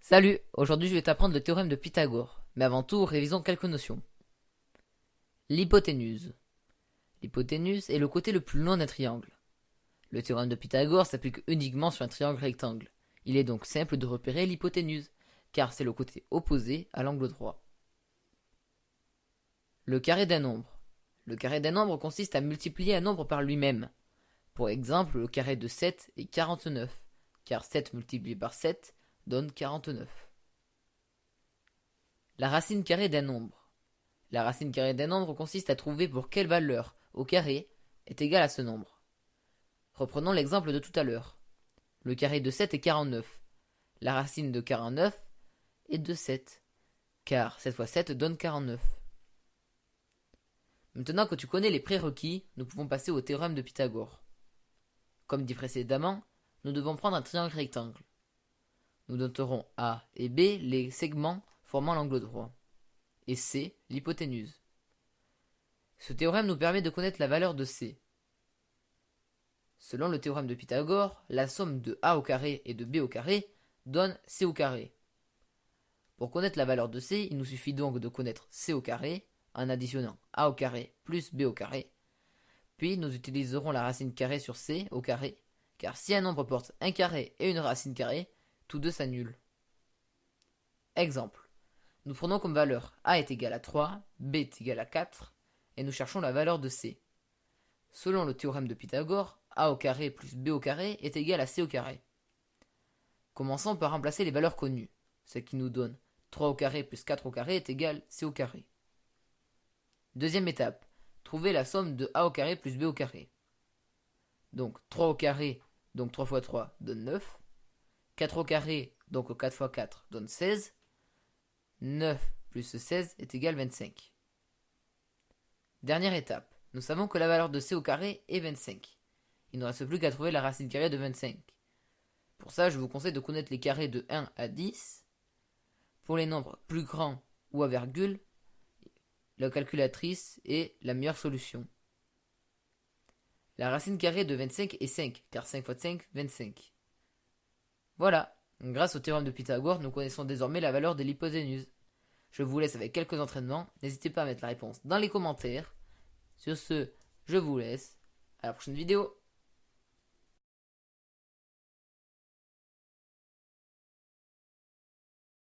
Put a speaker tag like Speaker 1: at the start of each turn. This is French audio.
Speaker 1: Salut, aujourd'hui je vais t'apprendre le théorème de Pythagore, mais avant tout révisons quelques notions. L'hypoténuse. L'hypoténuse est le côté le plus long d'un triangle. Le théorème de Pythagore s'applique uniquement sur un triangle rectangle. Il est donc simple de repérer l'hypoténuse, car c'est le côté opposé à l'angle droit. Le carré d'un nombre. Le carré d'un nombre consiste à multiplier un nombre par lui-même. Pour exemple, le carré de 7 est 49, car 7 multiplié par 7 donne 49. La racine carrée d'un nombre. La racine carrée d'un nombre consiste à trouver pour quelle valeur au carré est égale à ce nombre. Reprenons l'exemple de tout à l'heure. Le carré de 7 est 49. La racine de 49 est de 7, car 7 fois 7 donne 49. Maintenant que tu connais les prérequis, nous pouvons passer au théorème de Pythagore. Comme dit précédemment, nous devons prendre un triangle rectangle. Nous noterons A et B les segments formant l'angle droit, et C l'hypoténuse. Ce théorème nous permet de connaître la valeur de C. Selon le théorème de Pythagore, la somme de A au carré et de B au carré donne C au carré. Pour connaître la valeur de C, il nous suffit donc de connaître C au carré en additionnant A au carré plus B au carré. Puis nous utiliserons la racine carrée sur C au carré, car si un nombre porte un carré et une racine carrée, tous deux s'annulent. Exemple. Nous prenons comme valeur A est égal à 3, B est égal à 4, et nous cherchons la valeur de C. Selon le théorème de Pythagore, A au carré plus B au carré est égal à C au carré. Commençons par remplacer les valeurs connues, ce qui nous donne 3 au carré plus 4 au carré est égal à C au carré. Deuxième étape, trouver la somme de A au carré plus B au carré. Donc 3 au carré, donc 3 fois 3 donne 9. 4 au carré, donc 4 fois 4 donne 16. 9 plus 16 est égal à 25. Dernière étape, nous savons que la valeur de C au carré est 25. Il ne reste plus qu'à trouver la racine carrée de 25. Pour ça, je vous conseille de connaître les carrés de 1 à 10. Pour les nombres plus grands ou à virgule, la calculatrice est la meilleure solution. La racine carrée de 25 est 5, car 5 fois 5, 25. Voilà, grâce au théorème de Pythagore, nous connaissons désormais la valeur de l'hypoténuse. Je vous laisse avec quelques entraînements, n'hésitez pas à mettre la réponse dans les commentaires. Sur ce, je vous laisse, à la prochaine vidéo.